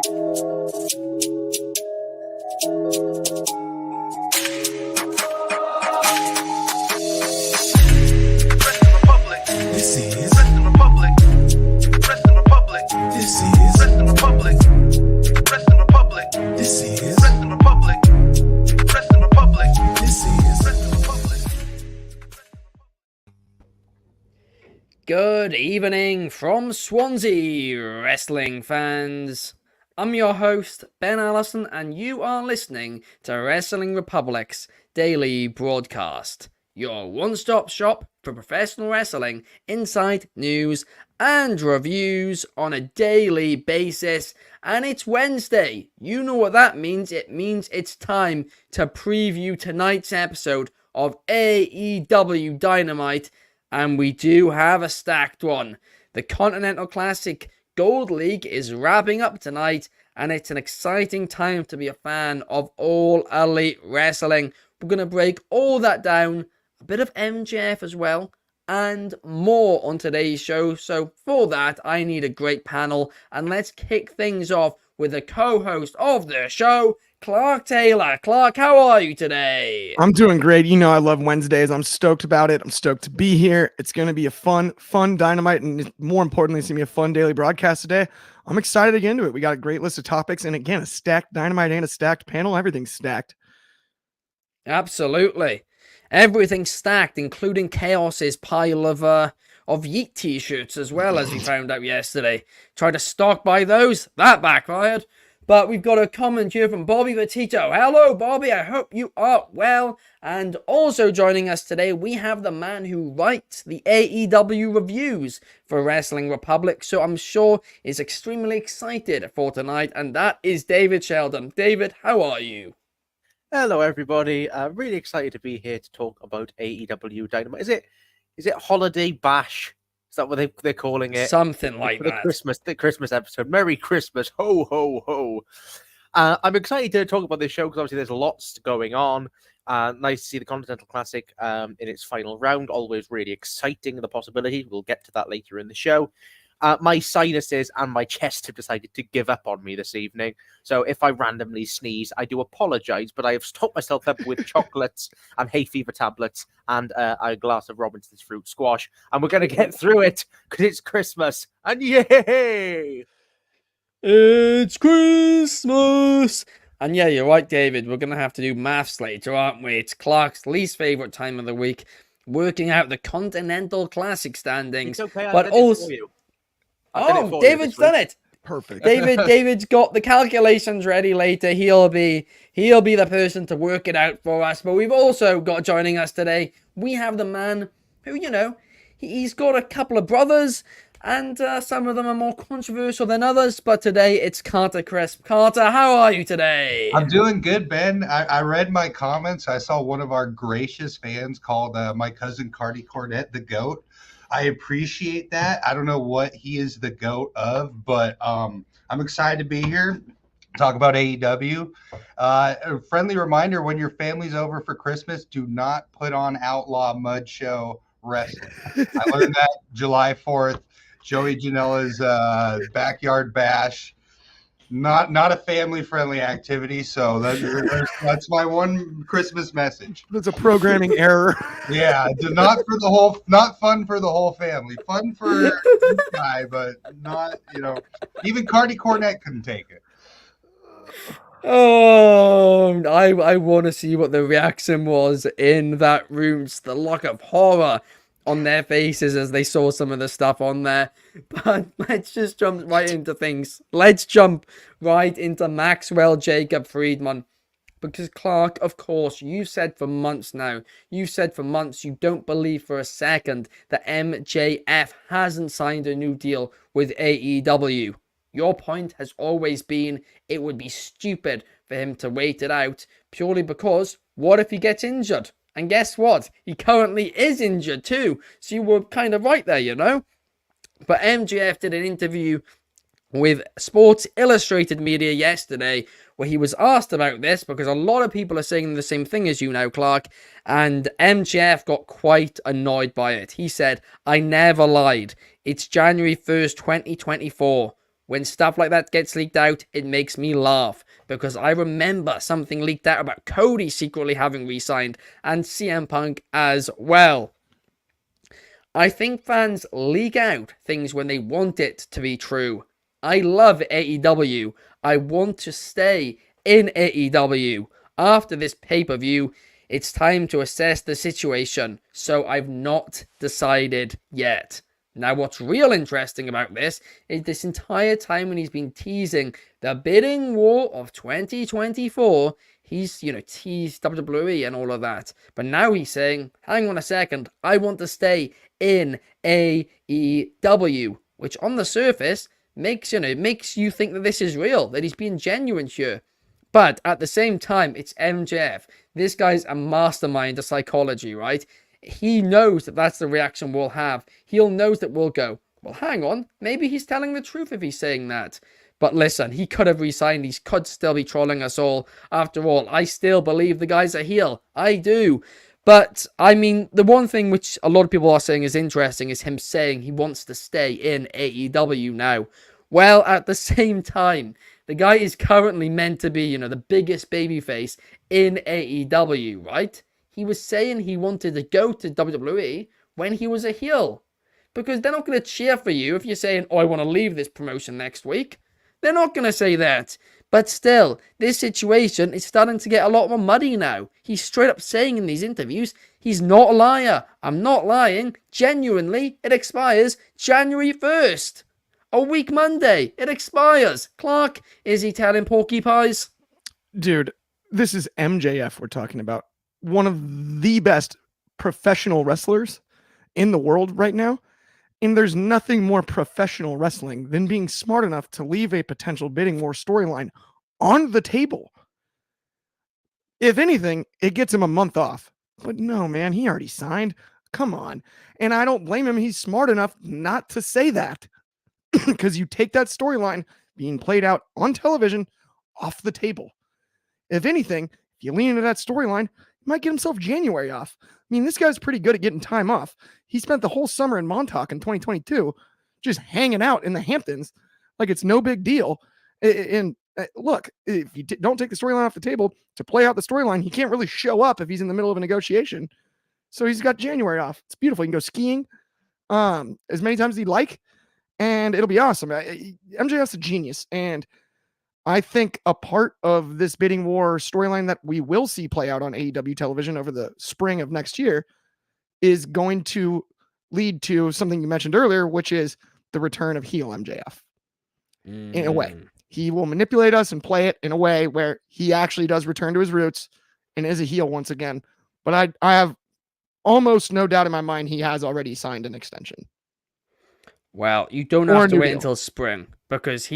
Good evening from Swansea, wrestling fans. I'm your host, Ben Allison, and you are listening to Wrestling Republic's daily broadcast, your one-stop shop for professional wrestling, insight, news, and reviews on a daily basis. And it's Wednesday. You know what that means. It means it's time to preview tonight's episode of AEW Dynamite. And we do have a stacked one. The Continental Classic Gold League is wrapping up tonight, and it's an exciting time to be a fan of All Elite Wrestling. We're going to break all that down, a bit of MJF as well, and more on today's show. So for that, I need a great panel, and let's kick things off with the co-host of the show, Clark Taylor. Clark, how are you today? I'm doing great. You know I love Wednesdays. I'm stoked about it. I'm stoked to be here. It's going to be a fun Dynamite, and more importantly, it's going to be a fun daily broadcast today. I'm excited to get into it. We got a great list of topics, and again, a stacked Dynamite and a stacked panel. Everything's stacked. Absolutely. Everything's stacked, including Chaos's pile of Yeet t-shirts as well, as we found out yesterday. Tried to stock buy those. That backfired. But we've got a comment here from Bobby Petito. Hello, Bobby. I hope you are well. And also joining us today, we have the man who writes the AEW reviews for Wrestling Republic. So I'm sure is extremely excited for tonight. And that is David Sheldon. David, how are you? Hello, everybody. Really excited to be here to talk about AEW Dynamite. Is it Holiday Bash? Is that what they're calling it? Something like that. The Christmas episode. Merry Christmas. Ho, ho, ho. I'm excited to talk about this show because obviously there's lots going on. Nice to see the Continental Classic in its final round. Always really exciting, the possibility. We'll get to that later in the show. My sinuses and my chest have decided to give up on me this evening. So if I randomly sneeze, I do apologize, but I have stocked myself up with chocolates and hay fever tablets and a glass of Robinson's fruit squash. And we're going to get through it because it's Christmas. And yay! It's Christmas! And yeah, you're right, David. We're going to have to do maths later, aren't we? It's Clark's least favorite time of the week, working out the Continental Classic standings. It's okay, but also... Oh, David's done it. Perfect. David's got the calculations ready later. He'll be the person to work it out for us. But we've also got joining us today, we have the man who, you know, he's got a couple of brothers, and some of them are more controversial than others. But today it's Carter Crisp. Carter, how are you today? I'm doing good, Ben. I read my comments. I saw one of our gracious fans called my cousin Carty Cornette the GOAT. I appreciate that. I don't know what he is the GOAT of, but I'm excited to be here, talk about AEW. A friendly reminder, when your family's over for Christmas, do not put on Outlaw Mud Show Wrestling. I learned that July 4th, Joey Janela's Backyard Bash. Not a family-friendly activity, so that's my one Christmas message. That's a programming error. Yeah, not fun for the whole family. Fun for this guy, but not, even Carty Cornette couldn't take it. Oh, I want to see what the reaction was in that room. Just the look of horror on their faces as they saw some of the stuff on there. But let's just jump right into things. Let's jump right into Maxwell Jacob Friedman. Because Clark, of course, you said for months you don't believe for a second that MJF hasn't signed a new deal with AEW. Your point has always been it would be stupid for him to wait it out purely because what if he gets injured? And guess what? He currently is injured too. So you were kind of right there, you know? But MJF did an interview with Sports Illustrated Media yesterday where he was asked about this because a lot of people are saying the same thing as you now, Clark. And MJF got quite annoyed by it. He said, "I never lied. It's January 1st, 2024. When stuff like that gets leaked out, it makes me laugh, because I remember something leaked out about Cody secretly having re-signed, and CM Punk as well. I think fans leak out things when they want it to be true. I love AEW. I want to stay in AEW. After this pay-per-view, it's time to assess the situation, so I've not decided yet. Now, what's real interesting about this is this entire time when he's been teasing the bidding war of 2024, he's, teased WWE and all of that. But now he's saying, hang on a second, I want to stay in AEW, which on the surface makes you think that this is real, that he's being genuine here. But at the same time, it's MJF. This guy's a mastermind of psychology, right? He knows that that's the reaction we'll have. He'll knows that we'll go, well, hang on, maybe he's telling the truth if he's saying that. But listen, he could have resigned. He could still be trolling us all. After all, I still believe the guy's a heel. I do. But, I mean, the one thing which a lot of people are saying is interesting is him saying he wants to stay in AEW now. Well, at the same time, the guy is currently meant to be, the biggest babyface in AEW, right? He was saying he wanted to go to WWE when he was a heel. Because they're not going to cheer for you if you're saying, oh, I want to leave this promotion next week. They're not going to say that. But still, this situation is starting to get a lot more muddy now. He's straight up saying in these interviews, he's not a liar. I'm not lying. Genuinely, it expires January 1st. A week Monday. It expires. Clark, is he telling porcupines? Dude, this is MJF we're talking about. One of the best professional wrestlers in the world right now. And there's nothing more professional wrestling than being smart enough to leave a potential bidding war storyline on the table. If anything, it gets him a month off. But no, man, he already signed. Come on. And I don't blame him. He's smart enough not to say that. Because you take that storyline being played out on television off the table. If anything, if you lean into that storyline, he might get himself January off. I mean, this guy's pretty good at getting time off. He spent the whole summer in Montauk in 2022 just hanging out in the Hamptons like it's no big deal. And look, if you don't take the storyline off the table to play out the storyline, he can't really show up if he's in the middle of a negotiation. So he's got January off. It's beautiful. He can go skiing as many times as he'd like, and it'll be awesome. MJF's a genius, and I think a part of this bidding war storyline that we will see play out on AEW television over the spring of next year is going to lead to something you mentioned earlier, which is the return of heel MJF. In a way, he will manipulate us and play it in a way where he actually does return to his roots and is a heel once again. But I have almost no doubt in my mind he has already signed an extension. Well, you don't have to wait until spring, because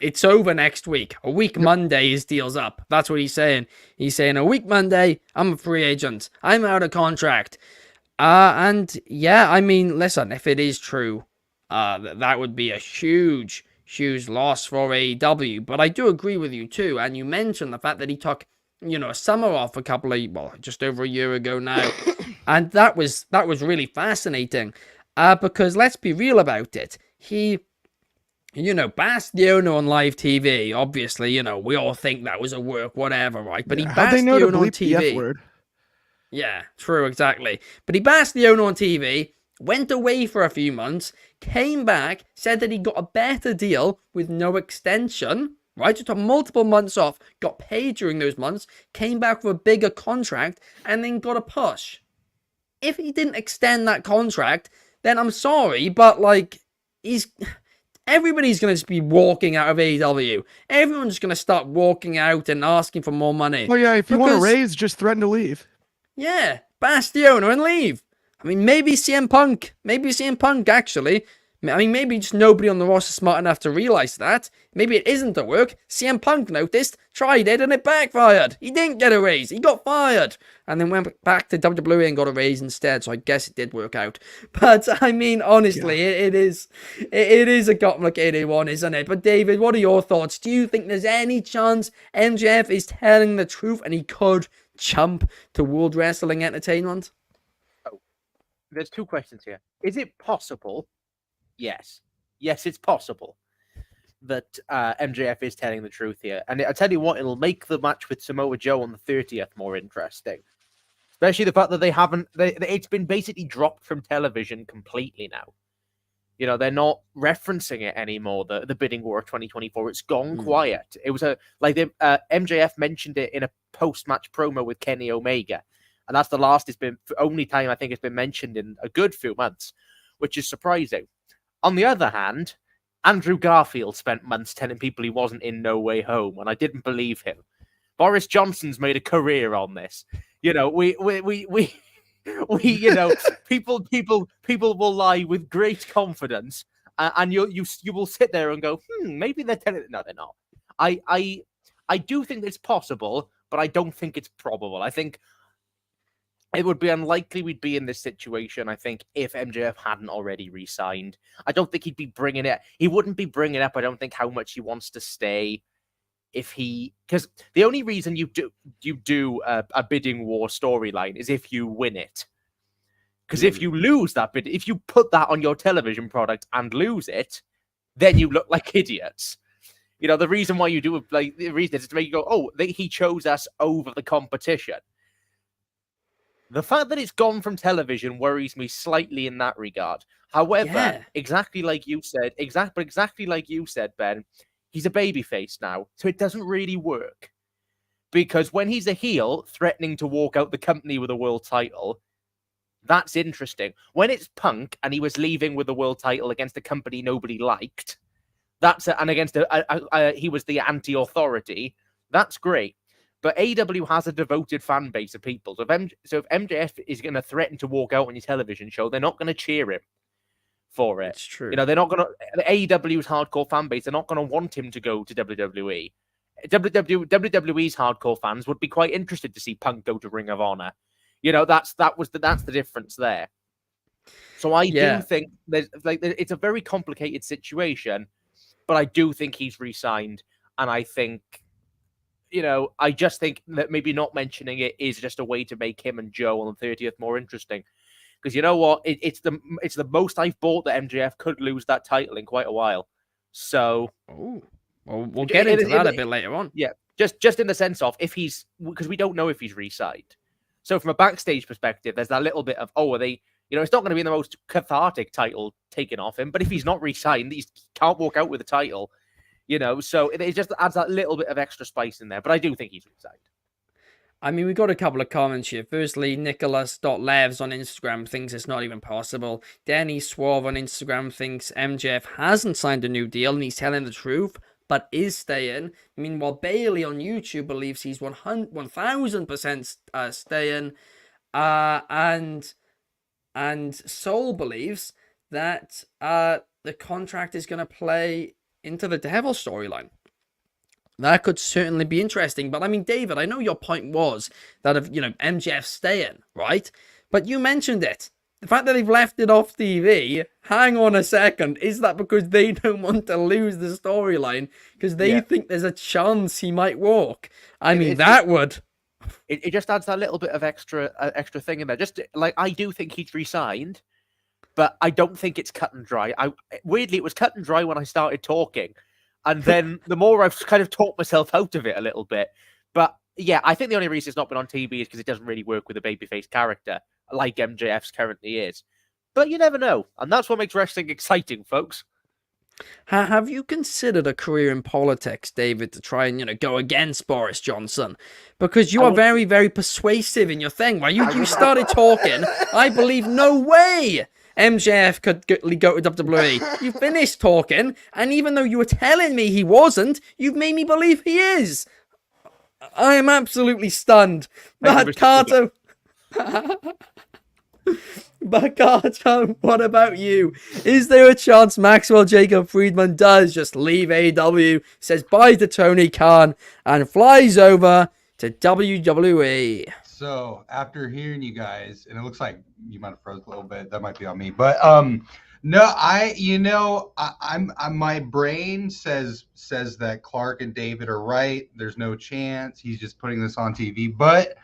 it's over next week. A week Monday, his deal's up. That's what he's saying. He's saying a week Monday, I'm a free agent. I'm out of contract. And yeah, I mean, listen, if it is true, that would be a huge loss for AEW. But I do agree with you too. And you mentioned the fact that he took, a summer off just over a year ago now. And that was really fascinating. Because let's be real about it. He, Bastion on live TV. Obviously, we all think that was a work, whatever, right? But he Bastion on TV. Yeah, true, exactly. But he Bastion on TV, went away for a few months, came back, said that he got a better deal with no extension, right? Just took multiple months off, got paid during those months, came back with a bigger contract, and then got a push. If he didn't extend that contract, then I'm sorry, but everybody's going to be walking out of AEW. Everyone's just going to start walking out and asking for more money. Well, yeah, if you want to raise, just threaten to leave. Yeah, Bastion and leave. I mean, maybe CM Punk, actually. I mean, maybe just nobody on the roster is smart enough to realize that. Maybe it isn't a work. CM Punk noticed, tried it, and it backfired. He didn't get a raise. He got fired. And then went back to WWE and got a raise instead. So I guess it did work out. But, I mean, honestly, it is a complicated one, isn't it? But, David, what are your thoughts? Do you think there's any chance MJF is telling the truth and he could jump to World Wrestling Entertainment? Oh, there's two questions here. Is it possible? Yes. Yes, it's possible. that MJF is telling the truth here. And I tell you what, it'll make the match with Samoa Joe on the 30th more interesting. Especially the fact that it's been basically dropped from television completely now. You know, they're not referencing it anymore, the Bidding War of 2024. It's gone quiet. It was MJF mentioned it in a post-match promo with Kenny Omega. And that's the only time I think it's been mentioned in a good few months, which is surprising. On the other hand, Andrew Garfield spent months telling people he wasn't in No Way Home, and I didn't believe him. Boris Johnson's made a career on this. You know, we you know, people will lie with great confidence, and you will sit there and go, maybe they're telling. No, they're not. I do think it's possible, but I don't think it's probable. I think it would be unlikely we'd be in this situation, I think, if MJF hadn't already re-signed. I don't think he'd be bringing it. He wouldn't be bringing up, I don't think, how much he wants to stay. Because the only reason you do a bidding war storyline is if you win it. Because if you lose that bid, if you put that on your television product and lose it, then you look like idiots. You know, the reason why you do it, like, the reason is to make you go, oh, he chose us over the competition. The fact that it's gone from television worries me slightly in that regard. However, exactly like you said, Ben, he's a babyface now, so it doesn't really work. Because when he's a heel, threatening to walk out the company with a world title, that's interesting. When it's Punk and he was leaving with the world title against a company nobody liked, and against he was the anti-authority, that's great. But AEW has a devoted fan base of people. So if MJF is going to threaten to walk out on your television show, they're not going to cheer him for it. It's true. You know, they're not going to. AEW's hardcore fan base, they're not going to want him to go to WWE. WWE's hardcore fans would be quite interested to see Punk go to Ring of Honor. You know, that's the difference there. So I do think it's a very complicated situation, but I do think he's re-signed, and I think. You know, I just think that maybe not mentioning it is just a way to make him and Joe on the 30th more interesting. Because you know what? It's the most I've bought that MJF could lose that title in quite a while. So, well, we'll get into that a bit later on. Yeah, just in the sense of because we don't know if he's re-signed. So from a backstage perspective, there's that little bit of are they? You know, it's not going to be the most cathartic title taken off him. But if he's not re-signed, he can't walk out with the title. You know, so it just adds that little bit of extra spice in there. But I do think he's re-signed. I mean, we got a couple of comments here. Firstly, Nicholas.levs on Instagram thinks it's not even possible. Danny Swerve on Instagram thinks MJF hasn't signed a new deal and he's telling the truth, but is staying. Meanwhile, Bailey on YouTube believes he's 1000% staying. And Soul believes that the contract is going to play into the Devil storyline. That could certainly be interesting. But I mean, David, I know your point was that of, MJF staying, right? But you mentioned it. The fact that they've left it off TV, hang on a second, is that because they don't want to lose the storyline? Because they think there's a chance he might walk? I mean, that would... It just adds that little bit of extra thing in there. Just like, I do think he's re-signed, but I don't think it's cut and dry. Weirdly, it was cut and dry when I started talking. And then the more I've kind of talked myself out of it a little bit. But yeah, I think the only reason it's not been on TV is because it doesn't really work with a babyface character like MJF's currently is. But you never know. And that's what makes wrestling exciting, folks. Have you considered a career in politics, David, to try and, go against Boris Johnson? Because you are very, very persuasive in your thing. When you started talking, I believe no way MJF could go to WWE. You finished talking, and even though you were telling me he wasn't, you've made me believe he is. I am absolutely stunned. But Carter... But Carter, what about you? Is there a chance Maxwell Jacob Friedman does just leave AEW, says bye to Tony Khan, and flies over to WWE? So after hearing you guys, and it looks like you might have froze a little bit. That might be on me, but no, I'm my brain says that Clark and David are right. There's no chance. He's just putting this on TV, but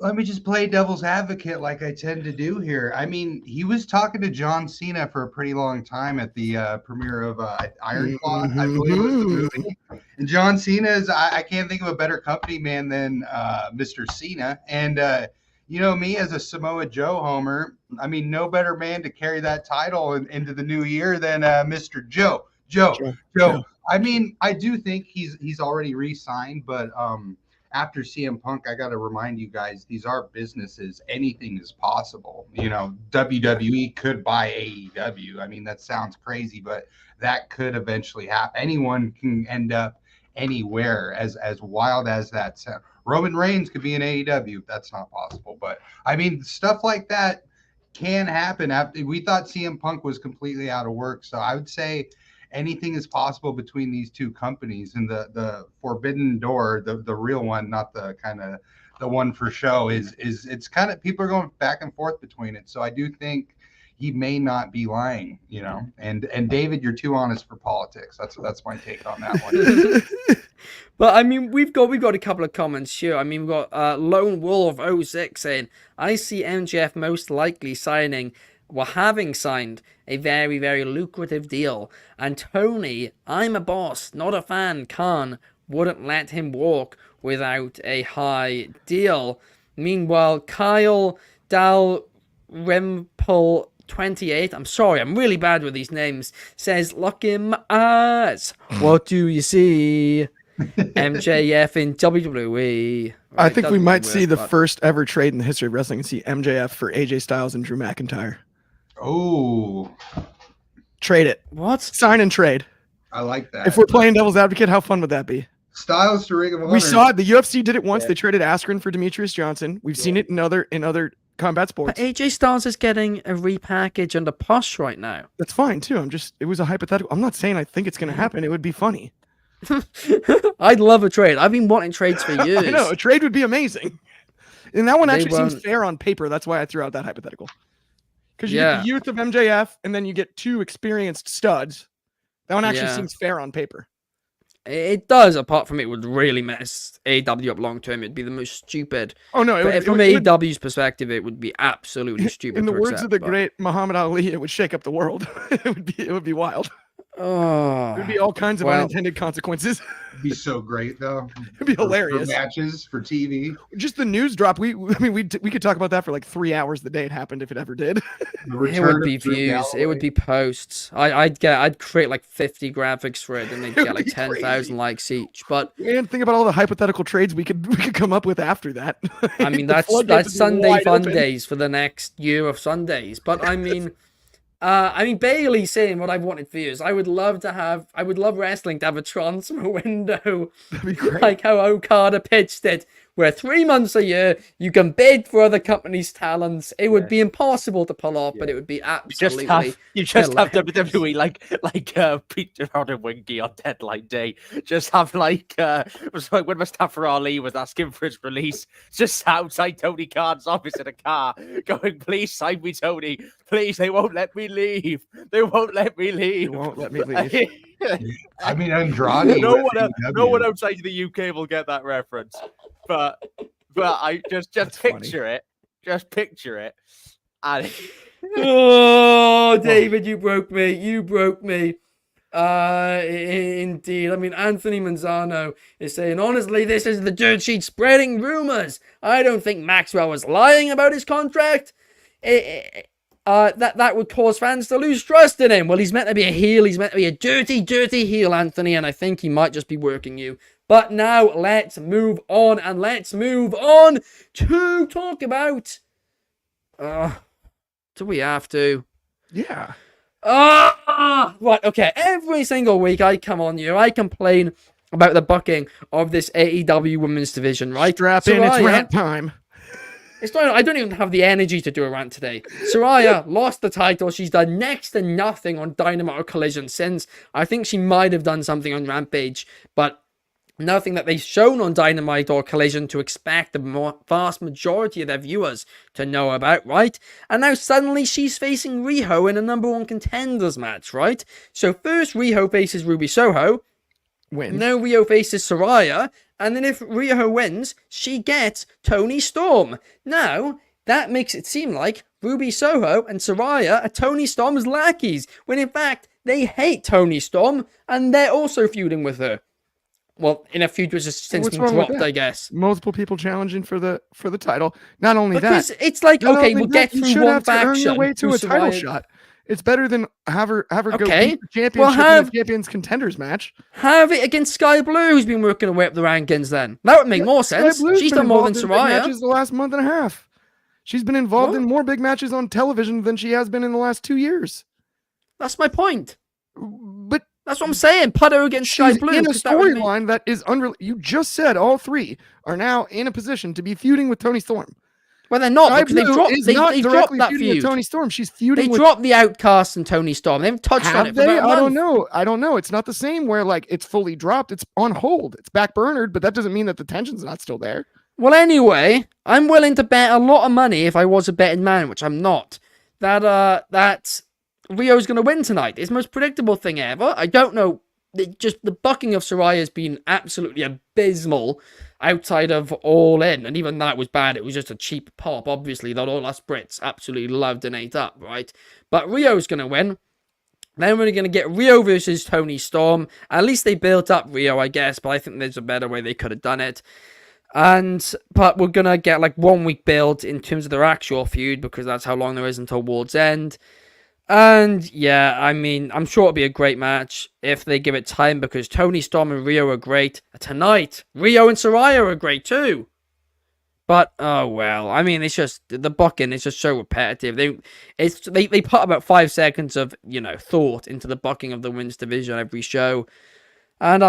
let me just play devil's advocate like I tend to do here. I mean, he was talking to John Cena for a pretty long time at the premiere of Iron Claw, I believe was the movie. And John Cena is, I can't think of a better company man than Mr. Cena. And, you know, me as a Samoa Joe homer, I mean, no better man to carry that title into the new year than Mr. Joe. Joe. I mean, I do think he's already re-signed, but after CM Punk, I got to remind you guys, these are businesses. Anything is possible. You know, WWE could buy AEW. I mean, that sounds crazy, but that could eventually happen. Anyone can end up anywhere, as wild as that sounds. Roman Reigns could be in AEW. That's not possible. But, I mean, stuff like that can happen. We thought CM Punk was completely out of work. So I would say anything is possible between these two companies, and the forbidden door, the real one, not the kind of the one for show, is it's kind of, people are going back and forth between it. So I do think he may not be lying, you know. And David, you're too honest for politics. That's my take on that one. But I mean, we've got a couple of comments here. I mean, we've got Lone Wolf 06 saying, I see MJF most likely having signed a very, very lucrative deal. And Tony, I'm a boss, not a fan, Khan wouldn't let him walk without a high deal. Meanwhile, Kyle Dalrymple 28, I'm sorry, I'm really bad with these names, says, look in my eyes, what do you see? MJF in WWE. Right, I think we might see the first ever trade in the history of wrestling and see MJF for AJ Styles and Drew McIntyre. Oh, trade it. What? Sign and trade. I like that. If we're playing devil's advocate, how fun would that be? Styles to Ring of Honor. We saw it. The UFC did it once. They traded Askren for Demetrius Johnson. We've seen it in other combat sports. But AJ Styles is getting a repackage under Posh right now. That's fine too. It was a hypothetical. I'm not saying I think it's going to happen. It would be funny. I'd love a trade. I've been wanting trades for years. I know, a trade would be amazing. And that one actually seems fair on paper. That's why I threw out that hypothetical. Because you get the youth of MJF, and then you get two experienced studs. That one actually seems fair on paper. It does, apart from it would really mess AEW up long term. It'd be the most stupid. Oh, no. From AEW's perspective, it would be absolutely stupid. In the words of the great Muhammad Ali, it would shake up the world. It would be wild. Oh, there'd be all kinds of unintended consequences. It'd be so great, though. It'd be hilarious. For matches, for TV. Just the news drop. We could talk about that for like 3 hours the day it happened, if it ever did. It would be views. It would be posts. I'd create like 50 graphics for it, and they'd get like 10,000 likes each. But and think about all the hypothetical trades we could come up with after that. I mean, that's Sunday fun days for the next year of Sundays. But I mean. Bailey saying what I've wanted for years. I would love wrestling to have a transfer window. That'd be great. Like how Okada pitched it, where 3 months a year you can bid for other companies' talents. It would be impossible to pull off, but it would be absolutely. You just have WWE like Peter and Winky on deadline day. Just have it was like when Mustafa Ali was asking for his release, just outside Tony Khan's office in a car, going, "Please sign me, Tony. Please, they won't let me leave. They won't let me leave. They won't let me leave." I mean, Andrade. No one outside of the UK will get that reference. But I just picture it. Just picture it. And oh, David, you broke me. You broke me. Indeed. I mean, Anthony Manzano is saying, honestly, this is the dirt sheet spreading rumors. I don't think Maxwell was lying about his contract. That would cause fans to lose trust in him. Well, he's meant to be a heel. He's meant to be a dirty, dirty heel, Anthony, and I think he might just be working you. But now let's move on, and let's move on to talk about... do we have to? Yeah. Right, okay. Every single week I come on here, I complain about the booking of this AEW women's division, right? Strap in, it's rant time. I don't even have the energy to do a rant today. Saraya lost the title. She's done next to nothing on Dynamite or Collision since. I think she might have done something on Rampage, but nothing that they've shown on Dynamite or Collision to expect the vast majority of their viewers to know about, right? And now suddenly she's facing Riho in a number one contenders match, right? So first Riho faces Ruby Soho. Wins. Now Riho faces Saraya, And then if Rio wins, she gets Toni Storm. Now, that makes it seem like Ruby Soho and Saraya are Toni Storm's lackeys, when in fact, they hate Toni Storm, and they're also feuding with her. Well, in a feud which has since What's been wrong with dropped, that? I guess. Multiple people challenging for the title. Not only Because that, it's like, not okay, only we'll that, get you through should one have to earn faction. your way to who a title Saraya- shot. It's better than have her go Okay. beat the championship Well, in a champions contenders match. Have it against Sky Blue, who's been working her way up the rankings then. That would make more Sky sense. Blue's She's been done more than involved in big Saraya. matches the last month and a half. She's been involved What? in more big matches on television than she has been in the last 2 years. That's my point. But That's what I'm saying. Put her against Sky she's Blue. in a 'cause that would make- storyline that is unreal. You just said all three are now in a position to be feuding with Toni Storm. Well, they're not Sky because they Blue dropped. is They not dropped directly that feuding with feud. Toni Storm. She's They feuding with. dropped the Outcast and Toni Storm. They haven't touched on Have it for they? about a I don't month. know. I don't know. It's not the same where like it's fully dropped. It's on hold. It's backburnered, but that doesn't mean that the tension's not still there. Well, anyway, I'm willing to bet a lot of money if I was a betting man, which I'm not. That Rio's going to win tonight. It's the most predictable thing ever. I don't know. Just the bucking of Saraya has been absolutely abysmal outside of All In, and even that was bad. It was just a cheap pop, obviously, that all us Brits absolutely loved and ate up, right? But Rio's going to win. Then we're going to get Rio versus Toni Storm. At least they built up Rio, I guess, but I think there's a better way they could have done it. But we're going to get like 1 week build in terms of their actual feud, because that's how long there is until World's End. And yeah, I mean, I'm sure it'll be a great match if they give it time, because Toni Storm and Rio are great. Tonight, Rio and Saraya are great too. But oh well, I mean, it's just the booking is just so repetitive. They put about 5 seconds of thought into the booking of the women's division every show, and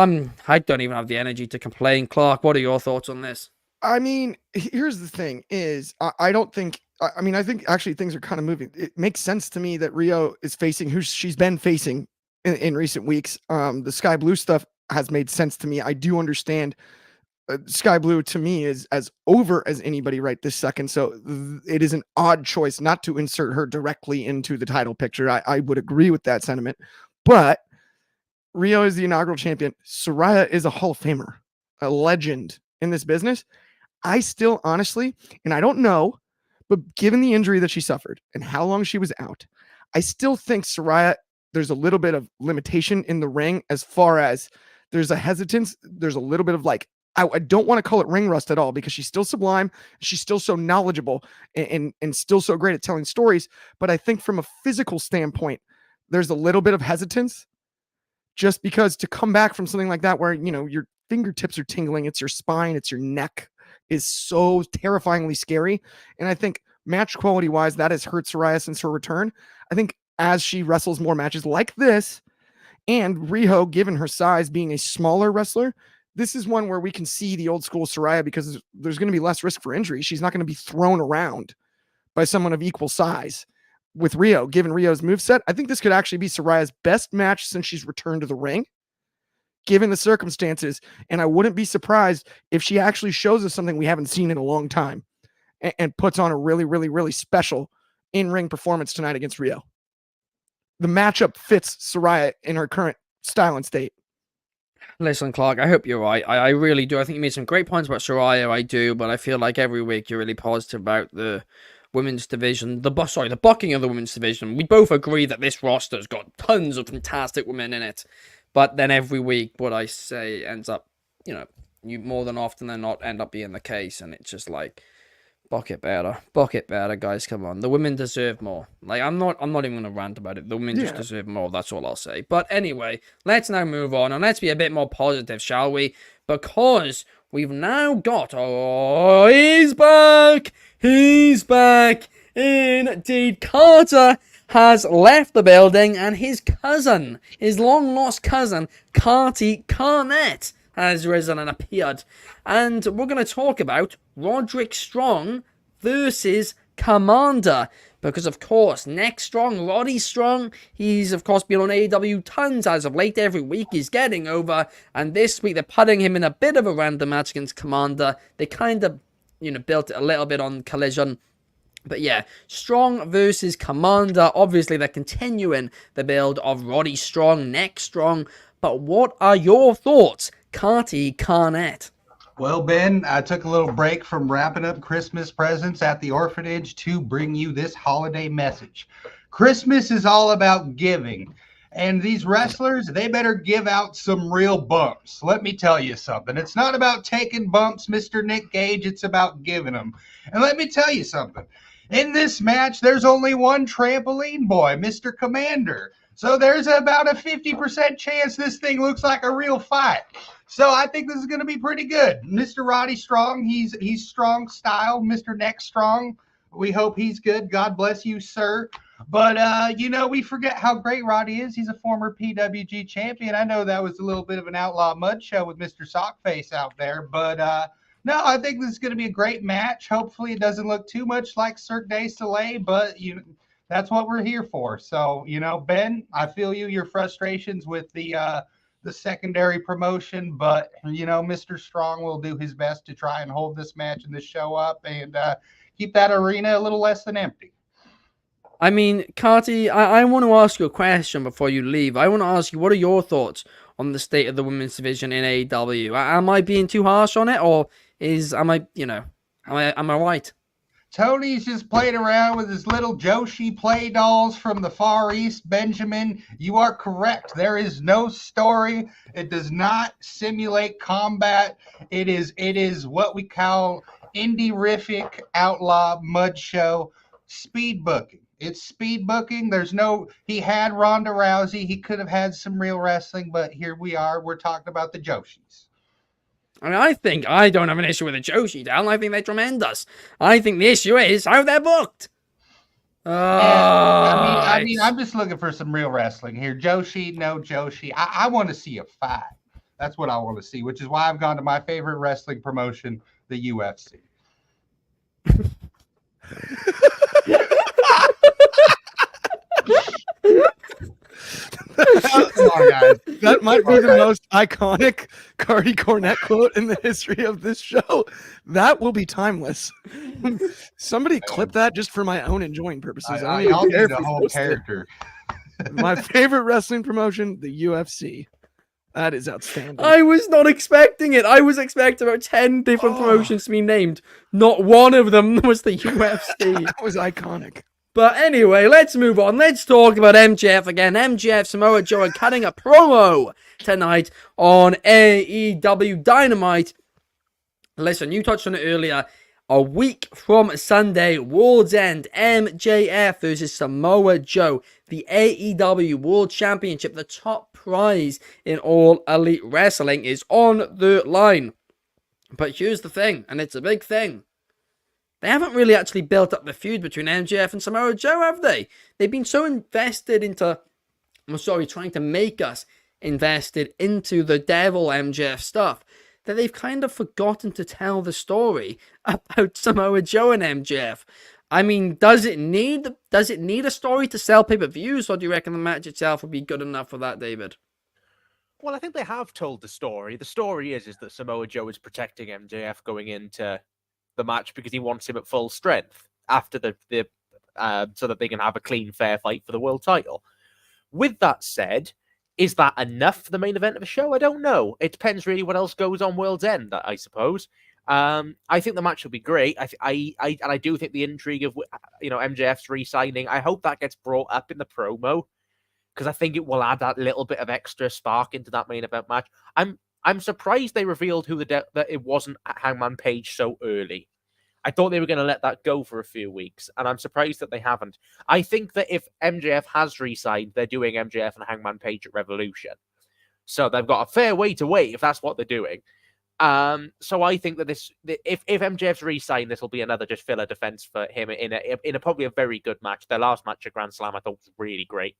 I don't even have the energy to complain. Clark, what are your thoughts on this? I mean, here's the thing: is I don't think. I mean, I think actually things are kind of moving. It makes sense to me that Rio is facing who she's been facing in recent weeks. The Sky Blue stuff has made sense to me. I do understand. Sky Blue to me is as over as anybody right this second. So it is an odd choice not to insert her directly into the title picture. I would agree with that sentiment, but Rio is the inaugural champion. Saraya is a Hall of Famer, a legend in this business. I still honestly, and I don't know, but given the injury that she suffered and how long she was out, I still think Saraya, there's a little bit of limitation in the ring as far as there's a hesitance. There's a little bit of like, I don't want to call it ring rust at all, because she's still sublime. She's still so knowledgeable and still so great at telling stories. But I think from a physical standpoint, there's a little bit of hesitance, just because to come back from something like that, where, your fingertips are tingling, it's your spine, it's your neck, is so terrifyingly scary. And I think match quality wise, that has hurt Saraya since her return. I think as she wrestles more matches like this, and Rio, given her size, being a smaller wrestler, this is one where we can see the old school Saraya, because there's going to be less risk for injury. She's not going to be thrown around by someone of equal size with Rio. Given Rio's moveset, I think this could actually be Saraya's best match since she's returned to the ring, given the circumstances. And I wouldn't be surprised if she actually shows us something we haven't seen in a long time and puts on a really, really, really special in-ring performance tonight against Rio. The matchup fits Saraya in her current style and state. Listen, Clark, I hope you're right. I really do. I think you made some great points about Saraya. I do, but I feel like every week you're really positive about the women's division. The bucking of the women's division. We both agree that this roster's got tons of fantastic women in it, but then every week what I say ends up, you more than often than not end up being the case, and it's just like, buck it better, guys. Come on, the women deserve more. Like, I'm not even gonna rant about it. The women just deserve more. That's all I'll say. But anyway, let's now move on, and let's be a bit more positive, shall we? Because we've now got, he's back, indeed. Carter has left the building, and his long lost cousin, Carty Carnett, has risen and appeared. And we're going to talk about Roderick Strong versus Commander. Because, of course, next Strong, Roddy Strong, he's, of course, been on AEW tons as of late. Every week he's getting over. And this week they're putting him in a bit of a random match against Commander. They kind of, built it a little bit on Collision. But yeah, Strong versus Commander. Obviously, they're continuing the build of Roddy Strong, next Strong. But what are your thoughts, Carty Carnett? Well, Ben, I took a little break from wrapping up Christmas presents at the orphanage to bring you this holiday message. Christmas is all about giving. And these wrestlers, they better give out some real bumps. Let me tell you something. It's not about taking bumps, Mr. Nick Gage. It's about giving them. And let me tell you something. In this match, there's only one trampoline boy, Mr. Commander. So there's about a 50% chance this thing looks like a real fight. So I think this is going to be pretty good. Mr. Roddy Strong, he's strong style. Mr. Neck Strong, we hope he's good. God bless you, sir. But, we forget how great Roddy is. He's a former PWG champion. I know that was a little bit of an outlaw mud show with Mr. Sockface out there. But, no, I think this is going to be a great match. Hopefully it doesn't look too much like Cirque du Soleil, but that's what we're here for. So, Ben, I feel your frustrations with the secondary promotion, but Mr. Strong will do his best to try and hold this match and this show up and keep that arena a little less than empty. I mean, Carty, I want to ask you a question before you leave. I want to ask you, what are your thoughts on the state of the women's division in AEW? Am I being too harsh on it, or am I right? Tony's just playing around with his little Joshi play dolls from the Far East, Benjamin. You are correct. There is no story. It does not simulate combat. It is what we call indie-rific outlaw mud show speed booking. It's speed booking. He had Ronda Rousey. He could have had some real wrestling, but here we are. We're talking about the Joshis. I mean, I don't have an issue with the Joshi down. I think they're tremendous. I think the issue is how they're booked. I mean, I'm just looking for some real wrestling here. Joshi, no Joshi. I want to see a fight. That's what I want to see, which is why I've gone to my favorite wrestling promotion, the UFC. Come on, guys. That might be the most iconic Carty Cornette quote in the history of this show. That will be timeless. Somebody clip that just for my own enjoying purposes. I'll do the whole character. My favorite wrestling promotion, the UFC. That is outstanding. I was not expecting it. I was expecting about 10 different promotions to be named. Not one of them was the UFC. That was iconic. But anyway, let's move on. Let's talk about MJF again. MJF, Samoa Joe are cutting a promo tonight on AEW Dynamite. Listen, you touched on it earlier. A week from Sunday, World's End, MJF versus Samoa Joe. The AEW World Championship, the top prize in all elite wrestling, is on the line. But here's the thing, and it's a big thing. They haven't really actually built up the feud between MJF and Samoa Joe, have they? They've been so invested trying to make us invested into the devil MJF stuff that they've kind of forgotten to tell the story about Samoa Joe and MJF. I mean, does it need a story to sell pay-per-views, or do you reckon the match itself would be good enough for that, David? Well, I think they have told the story. The story is that Samoa Joe is protecting MJF going into the match because he wants him at full strength after so that they can have a clean, fair fight for the world title. With that said, is that enough for the main event of the show? I don't know. It depends really what else goes on World's End, I suppose. I think the match will be great. I do think the intrigue of MJF's re-signing, I hope that gets brought up in the promo because I think it will add that little bit of extra spark into that main event match. I'm surprised they revealed that it wasn't Hangman Page so early. I thought they were going to let that go for a few weeks, and I'm surprised that they haven't. I think that if MJF has re-signed, they're doing MJF and Hangman Page at Revolution. So they've got a fair way to wait if that's what they're doing. So I think that if MJF's re-signed, this will be another just filler defense for him in a probably a very good match. Their last match at Grand Slam I thought was really great.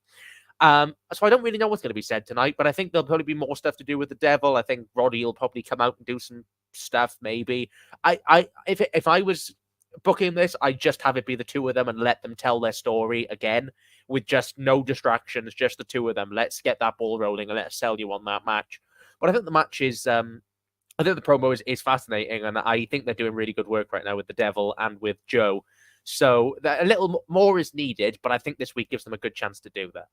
So I don't really know what's going to be said tonight, but I think there'll probably be more stuff to do with the devil. I think Roddy will probably come out and do some stuff, maybe. If I was booking this, I'd just have it be the two of them and let them tell their story again with just no distractions, just the two of them. Let's get that ball rolling and let's sell you on that match. But I think the match is, I think the promo is fascinating, and I think they're doing really good work right now with the devil and with Joe. So a little more is needed, but I think this week gives them a good chance to do that.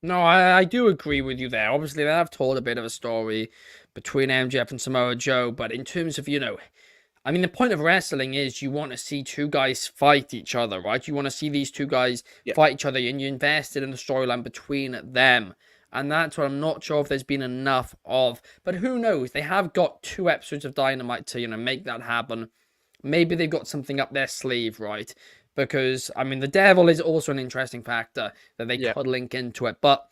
No, I do agree with you there. Obviously, they have told a bit of a story between MJF and Samoa Joe, but in terms of, I mean, the point of wrestling is you want to see two guys fight each other, right? You want to see these two guys fight each other, and you invested in the storyline between them. And that's what I'm not sure if there's been enough of. But who knows? They have got 2 episodes of Dynamite to, make that happen. Maybe they've got something up their sleeve, right? Because, I mean, the devil is also an interesting factor that they could link into it. But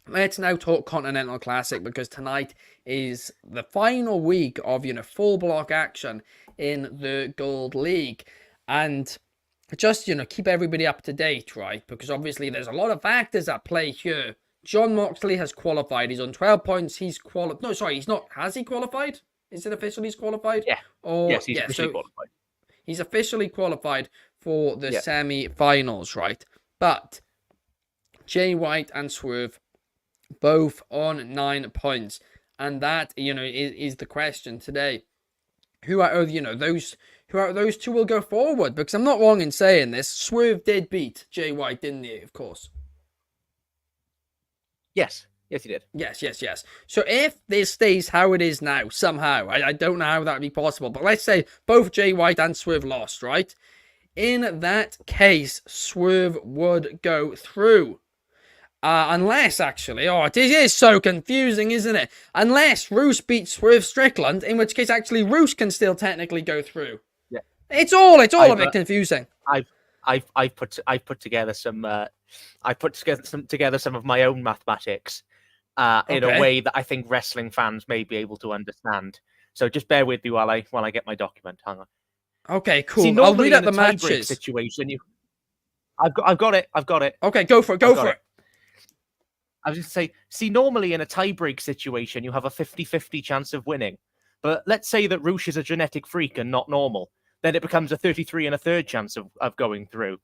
let's now talk Continental Classic, because tonight is the final week of, full block action in the Gold League. And just, keep everybody up to date, right? Because obviously there's a lot of factors at play here. Jon Moxley has qualified. He's on 12 points. He's qualified. No, sorry, he's not. Has he qualified? Is it officially he's qualified? Yeah. Yes, he's officially qualified. He's officially qualified for the semi-finals, right? But Jay White and Swerve both on 9 points. And that, is the question today. Who out of, those 2 will go forward? Because I'm not wrong in saying this. Swerve did beat Jay White, didn't he, of course? Yes, he did. Yes. So if this stays how it is now, somehow, I don't know how that would be possible, but let's say both Jay White and Swerve lost, right? In that case, Swerve would go through. Unless, actually, it is so confusing, isn't it? Unless Roos beats Swerve Strickland, in which case, actually, Roos can still technically go through. Yeah. It's all a bit confusing. I've put together some some of my own mathematics in a way that I think wrestling fans may be able to understand. So just bear with me while I get my document. Hang on. Okay, cool. See, I'll read out the matches. matches. Situation, I've got it. Okay, go for it. I was just say, see, normally in a tie-break situation, you have a 50-50 chance of winning. But let's say that Roosh is a genetic freak and not normal. Then it becomes a 33 1/3 chance of going through.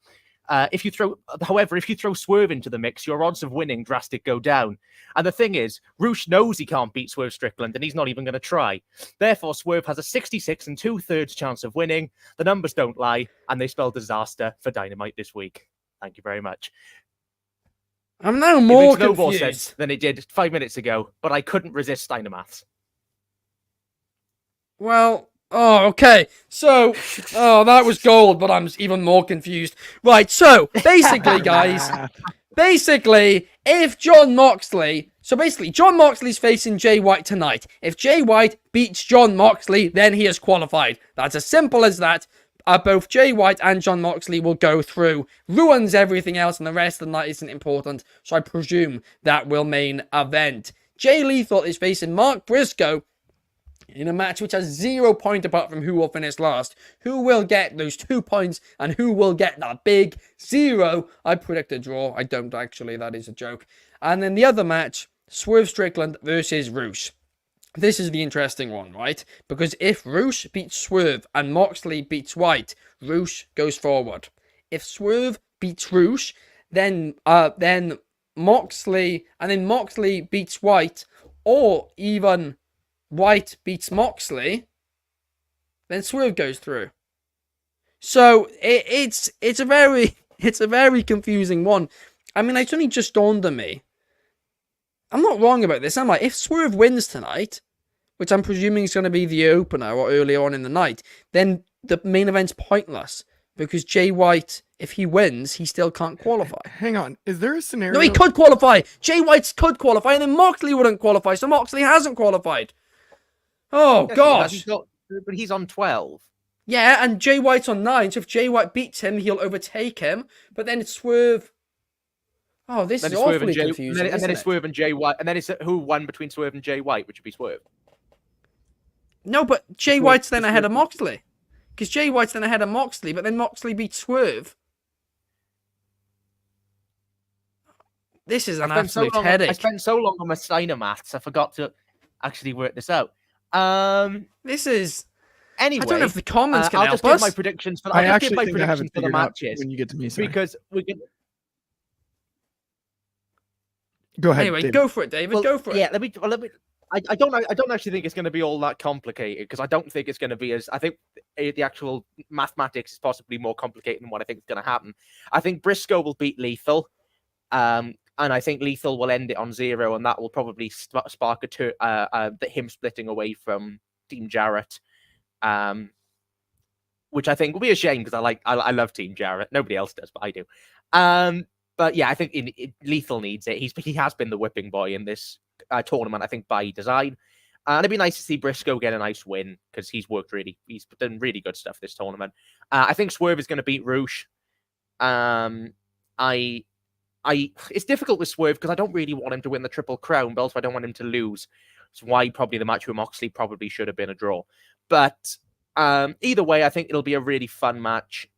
However, if you throw Swerve into the mix, your odds of winning drastic go down. And the thing is, Roosh knows he can't beat Swerve Strickland, and he's not even going to try. Therefore, Swerve has a 66 2/3 chance of winning. The numbers don't lie, and they spell disaster for Dynamite this week. Thank you very much. I'm now more confused. It makes no more sense than it did 5 minutes ago, but I couldn't resist Dynamaths. Well, okay. So, that was gold, but I'm even more confused. Right, so, basically, guys, if Jon Moxley... So, basically, Jon Moxley's facing Jay White tonight. If Jay White beats Jon Moxley, then he is qualified. That's as simple as that. Both Jay White and Jon Moxley will go through. Ruins everything else, and the rest of the night isn't important. So, I presume that will main event. Jay Lethal is facing Mark Briscoe in a match which has 0 point apart from who will finish last. Who will get those 2 points and who will get that big 0? I predict a draw. I don't actually. That is a joke. And then the other match, Swerve Strickland versus Roosh. This is the interesting one, right? Because if Roosh beats Swerve and Moxley beats White, Roosh goes forward. If Swerve beats Roosh, then Moxley beats White, or even White beats Moxley, then Swerve goes through. So it's a very confusing one. I mean, it's only just dawned on me. I'm not wrong about this, am I? If Swerve wins tonight, which I'm presuming is going to be the opener or early on in the night, then the main event's pointless. Because Jay White, if he wins, he still can't qualify. Hang on. Is there a scenario? No, he could qualify. Jay White could qualify, and then Moxley wouldn't qualify, so Moxley hasn't qualified. Oh, gosh. But he's on 12. Yeah, and Jay White's on 9, so if Jay White beats him, he'll overtake him. But then it's Swerve. Oh, this is awfully confusing. And then it's Swerve and Jay White. And then it's who won between Swerve and Jay White, which would be Swerve. No, but Jay White's then ahead of Moxley. Because Jay White's then ahead of Moxley, but then Moxley beats Swerve. This is an absolute headache. I spent so long on my Steiner maths, I forgot to actually work this out. This is... Anyway, I don't know if the comments can I'll help just give us. My predictions for, I I'll actually give my think I have it predictions for the figured out matches. when you get to me, sorry. Because we can... Go ahead. Anyway, David. go for it, David. Well, go for it. Yeah, let me. I don't actually think it's going to be all that complicated, because I don't think it's going to be as. I think the actual mathematics is possibly more complicated than what I think is going to happen. I think Briscoe will beat Lethal. And I think Lethal will end it on 0, and that will probably spark him splitting away from Team Jarrett, which I think will be a shame because I love Team Jarrett. Nobody else does, but I do. But yeah, I think Lethal needs it. He has been the whipping boy in this tournament, I think, by design. And it'd be nice to see Briscoe get a nice win because he's done really good stuff this tournament. I think Swerve is going to beat Roosh. It's difficult with Swerve because I don't really want him to win the Triple Crown, but also I don't want him to lose. That's why probably the match with Moxley probably should have been a draw. But either way, I think it'll be a really fun match.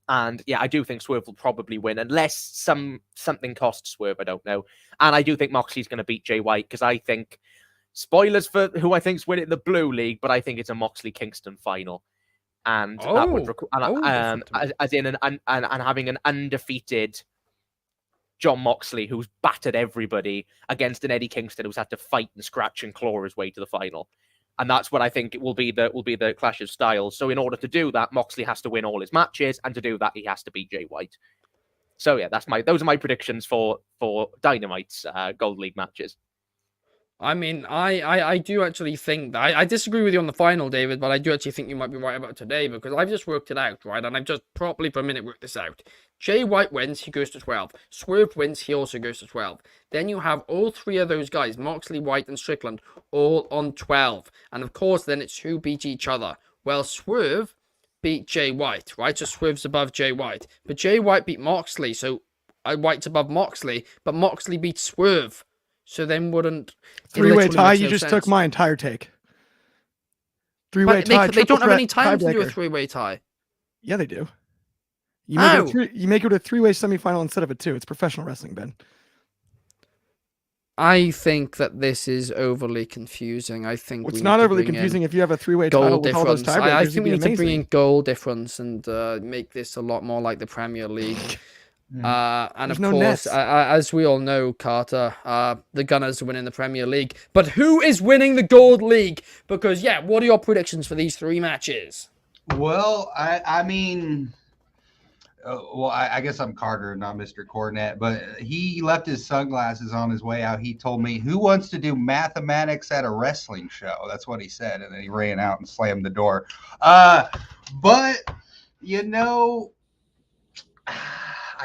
And yeah, I do think Swerve will probably win unless something costs Swerve. I don't know. And I do think Moxley's going to beat Jay White because I think, spoilers for who I think's winning the Blue League, but I think it's a Moxley Kingston final. And that would as in and having an undefeated Jon Moxley who's battered everybody against an Eddie Kingston who's had to fight and scratch and claw his way to the final. And that's what I think it will be the clash of styles. So in order to do that, Moxley has to win all his matches, and to do that, he has to beat Jay White. So yeah, those are my predictions for Dynamite's Gold League matches. I mean, I do actually think that I disagree with you on the final, David, but I do actually think you might be right about today because I've just worked it out, right? And I've just properly for a minute worked this out. Jay White wins, he goes to 12. Swerve wins, he also goes to 12. Then you have all three of those guys, Moxley, White, and Strickland, all on 12. And of course, then it's who beat each other. Well, Swerve beat Jay White, right? So Swerve's above Jay White. But Jay White beat Moxley, so White's above Moxley, but Moxley beat Swerve. So then wouldn't... Three-way tie, you just took my entire take. Three-way tie, they don't have any time to do a tiebreaker. three-way tie. Yeah, they do. You make it a three-way semifinal instead of a 2. It's professional wrestling, Ben. I think that this is overly confusing. I think it's not overly confusing if you have a three-way title with all those tiebreakers. I think we need to bring in goal difference and make this a lot more like the Premier League. And of course, as we all know, Carter, the Gunners are winning the Premier League. But who is winning the Gold League? Because, yeah, what are your predictions for these 3 matches? Well, I mean, I guess I'm Carter, not Mr. Cornette, but he left his sunglasses on his way out. He told me, who wants to do mathematics at a wrestling show? That's what he said. And then he ran out and slammed the door. But, you know...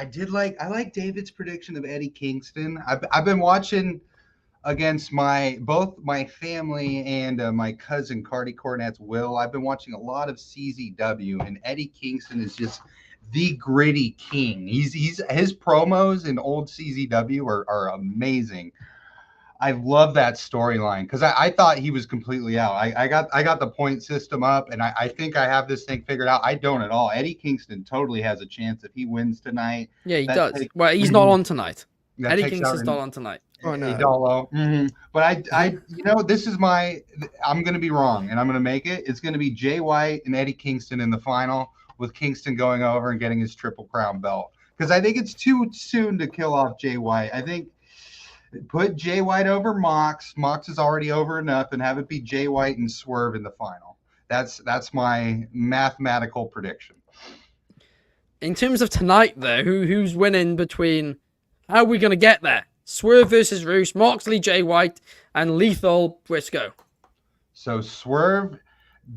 I like David's prediction of Eddie Kingston. I've been watching against both my family and my cousin Cardi Cornette's will. I've been watching a lot of CZW, and Eddie Kingston is just the gritty king. His promos in old CZW are amazing. I love that storyline because I thought he was completely out. I got the point system up, and I think I have this thing figured out. I don't at all. Eddie Kingston totally has a chance if he wins tonight. Yeah, he does. Well, he's not on tonight. Eddie Kingston's not on tonight. Oh, no. Mm-hmm. But this is I'm going to be wrong, and I'm going to make it. It's going to be Jay White and Eddie Kingston in the final, with Kingston going over and getting his Triple Crown belt. Because I think it's too soon to kill off Jay White. I think put Jay White over Mox. Mox is already over enough, and have it be Jay White and Swerve in the final. That's my mathematical prediction. In terms of tonight, though, who's winning between... How are we going to get there? Swerve versus Roos, Moxley, Jay White, and Lethal Briscoe. So Swerve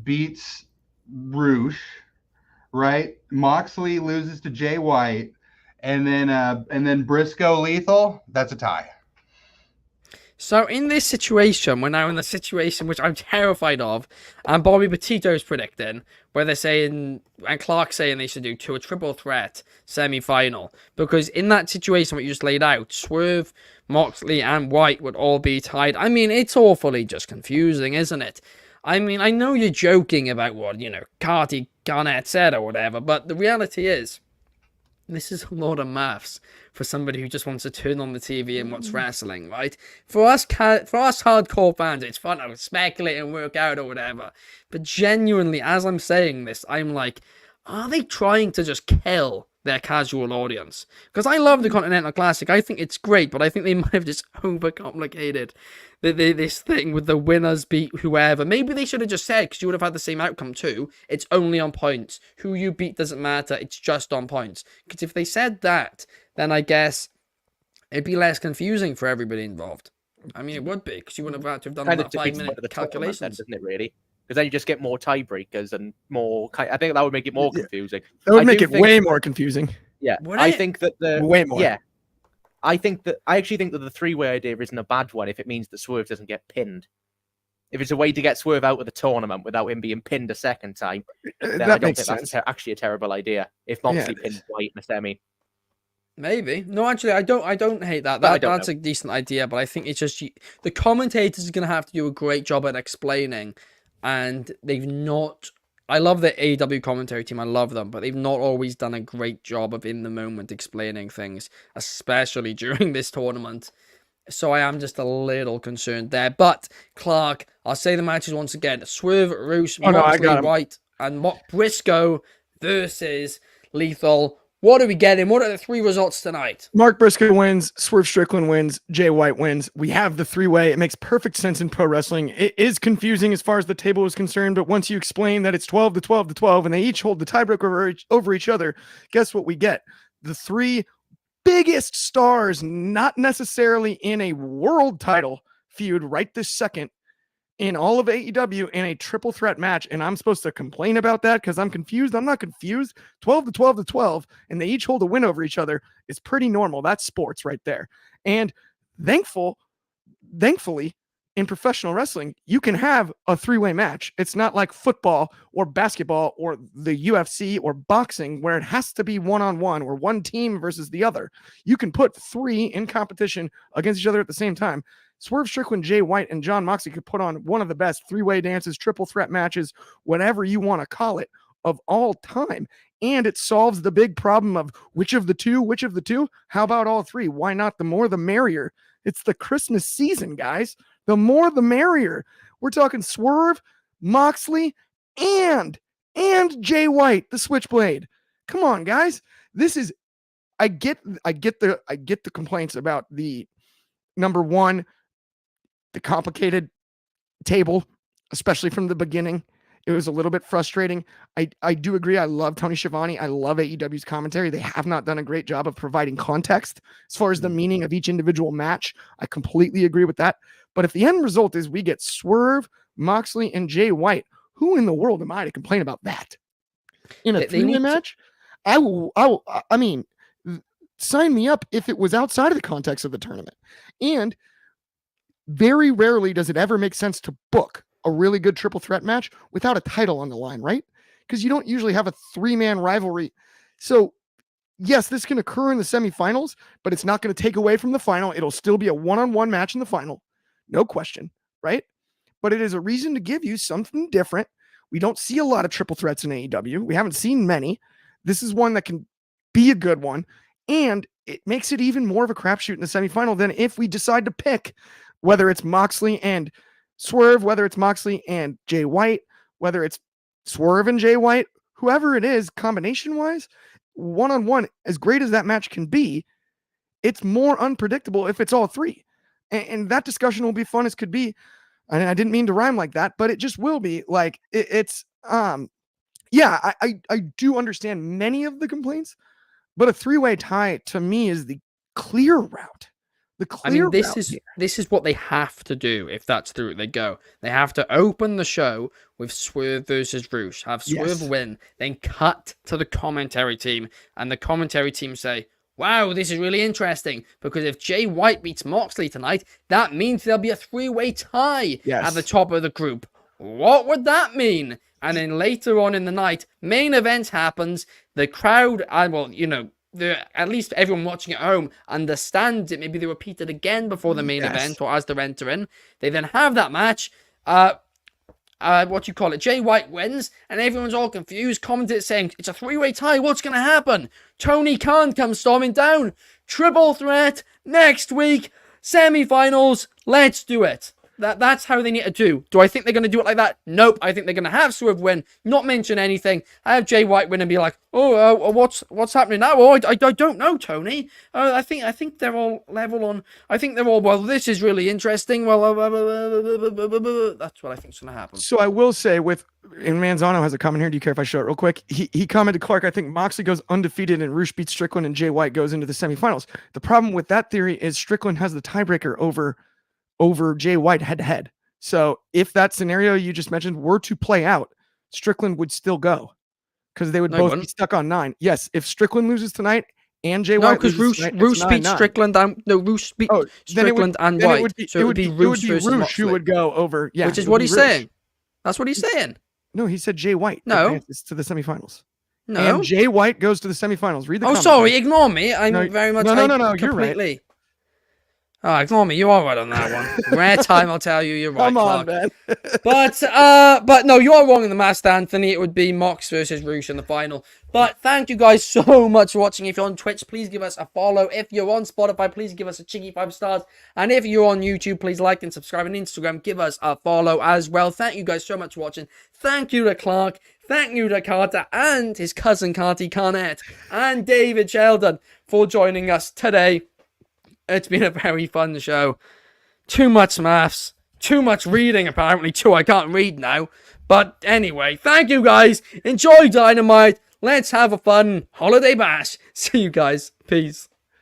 beats Roosh, right? Moxley loses to Jay White, and then Briscoe Lethal. That's a tie. So in this situation, we're now in the situation which I'm terrified of, and Bobby Petito's predicting, where they're saying, and Clark's saying they should do a triple threat semi-final, because in that situation what you just laid out, Swerve, Moxley, and White would all be tied. I mean, it's awfully just confusing, isn't it? I mean, I know you're joking about what, Carty Garnett said or whatever, but the reality is, this is a lot of maths for somebody who just wants to turn on the TV and watch wrestling, right? For us hardcore fans, it's fun to speculate and work out or whatever. But genuinely, as I'm saying this, I'm like, are they trying to just kill their casual audience. Because I love the Continental Classic. I think it's great, but I think they might have just overcomplicated this thing with the winners beat whoever. Maybe they should have just said, because you would have had the same outcome too, it's only on points. Who you beat doesn't matter, it's just on points. Because if they said that, then I guess it'd be less confusing for everybody involved. I mean, it would be, because you wouldn't have had to have done Kind that of defeats the 5-minute point of the calculations. tournament then, doesn't it, really? Because then you just get more tiebreakers and more. I think that would make it more confusing. That would I make do it think- way more confusing. Yeah, Would I it? think that the Way more. Yeah, I actually think that the three-way idea isn't a bad one if it means that Swerve doesn't get pinned. If it's a way to get Swerve out of the tournament without him being pinned a second time, then I That don't makes think sense. that's actually a terrible idea. If Moxley Yeah. pins White in a semi, Maybe. No, actually, I don't hate that. I don't That's a decent idea, but I think it's just the commentators are going to have to do a great job at explaining, and they've not. I love the AEW commentary team. I love them, but they've not always done a great job of in the moment explaining things, especially during this tournament. So I am just a little concerned there. But Clark, I'll say the matches once again: Swerve, Roos, Oh, no, I Moxley, got 'em. White, and Briscoe versus Lethal. What are we getting? What are the three results tonight? Mark Briscoe wins, Swerve Strickland wins, Jay White wins. We have the three-way. It makes perfect sense in pro wrestling. It is confusing as far as the table is concerned, but once you explain that it's 12 to 12 to 12 and they each hold the tiebreaker over each other, guess what we get? The three biggest stars, not necessarily in a world title feud right this second, in all of AEW in a triple threat match, and I'm supposed to complain about that because I'm confused. I'm not confused. 12 to 12 to 12, and they each hold a win over each other is pretty normal. That's sports right there. And thankfully, in professional wrestling, you can have a three-way match. It's not like football or basketball or the UFC or boxing where it has to be one-on-one or one team versus the other. You can put three in competition against each other at the same time. Swerve Strickland, Jay White, and John Moxley could put on one of the best three-way dances, triple threat matches, whatever you want to call it, of all time. And it solves the big problem of which of the two? How about all three? Why not? The more the merrier. It's the Christmas season, guys. The more the merrier. We're talking Swerve, Moxley, and Jay White, the Switchblade. Come on, guys. This is I get the complaints about the number one, the complicated table, especially from the beginning. It was a little bit frustrating. I do agree. I love Tony Schiavone. I love AEW's commentary. They have not done a great job of providing context as far as the meaning of each individual match. I completely agree with that. But if the end result is we get Swerve, Moxley, and Jay White, who in the world am I to complain about that? In a three-way match? I mean, sign me up if it was outside of the context of the tournament. And very rarely does it ever make sense to book a really good triple threat match without a title on the line, right? Because you don't usually have a three-man rivalry. So yes, this can occur in the semifinals, but it's not going to take away from the final. It'll still be a one-on-one match in the final. No question, right? But it is a reason to give you something different. We don't see a lot of triple threats in AEW. We haven't seen many. This is one that can be a good one. And it makes it even more of a crapshoot in the semifinal than if we decide to pick whether it's Moxley and Swerve, whether it's Moxley and Jay White, whether it's Swerve and Jay White, whoever it is, combination-wise, one-on-one, as great as that match can be, it's more unpredictable if it's all three. And that discussion will be fun as could be. And I didn't mean to rhyme like that, but it just will be. Like, I do understand many of the complaints, but a three-way tie to me is the clear route. This is what they have to do if that's the route they go. They have to open the show with Swerve versus Roosh, have Swerve win, then cut to the commentary team, and the commentary team say, wow, this is really interesting, because if Jay White beats Moxley tonight, that means there'll be a three-way tie at the top of the group. What would that mean? And then later on in the night, main event happens, the crowd, at least everyone watching at home understands it. Maybe they repeat it again before the main event or as they're entering. They then have that match. Jay White wins, and everyone's all confused. Commentators saying, it's a three-way tie. What's going to happen? Tony Khan comes storming down. Triple threat next week. Semi-finals. Let's do it. That's how they need to do. Do I think they're going to do it like that? Nope. I think they're going to have Swerve win, not mention anything. I have Jay White win and be like, what's happening now? Oh, I don't know, Tony. I think they're all level on. I think they're all, well, this is really interesting. Well, that's what I think's going to happen. So I will say and Manzano has a comment here. Do you care if I show it real quick? He commented, Clark, I think Moxley goes undefeated and Roosh beats Strickland and Jay White goes into the semifinals. The problem with that theory is Strickland has the tiebreaker over Jay White head to head. So if that scenario you just mentioned were to play out, Strickland would still go because they would both be stuck on 9. Yes, if Strickland loses tonight and Jay White because Roosh beats Strickland and Roosh beats Strickland and White. It would be Roosh versus Moxley. Who would go over, which is what he's saying. That's what he's saying. No, he said Jay White advances to the semifinals. No. And Jay White goes to the semifinals. Read the comment. Sorry, ignore me. I'm very much... No, you're right. Oh, ignore me. You are right on that one. Rare time, I'll tell you. You're right, Come on, Clark. man. but no, you are wrong in the Masked Anthony. It would be Mox versus Roosh in the final. But thank you guys so much for watching. If you're on Twitch, please give us a follow. If you're on Spotify, please give us a cheeky 5 stars. And if you're on YouTube, please like and subscribe. And Instagram, give us a follow as well. Thank you guys so much for watching. Thank you to Clark. Thank you to Carter and his cousin Carty Carnett and David Sheldon for joining us today. It's been a very fun show. Too much maths. Too much reading, apparently, too. I can't read now. But anyway, thank you guys. Enjoy Dynamite. Let's have a fun holiday bash. See you guys. Peace.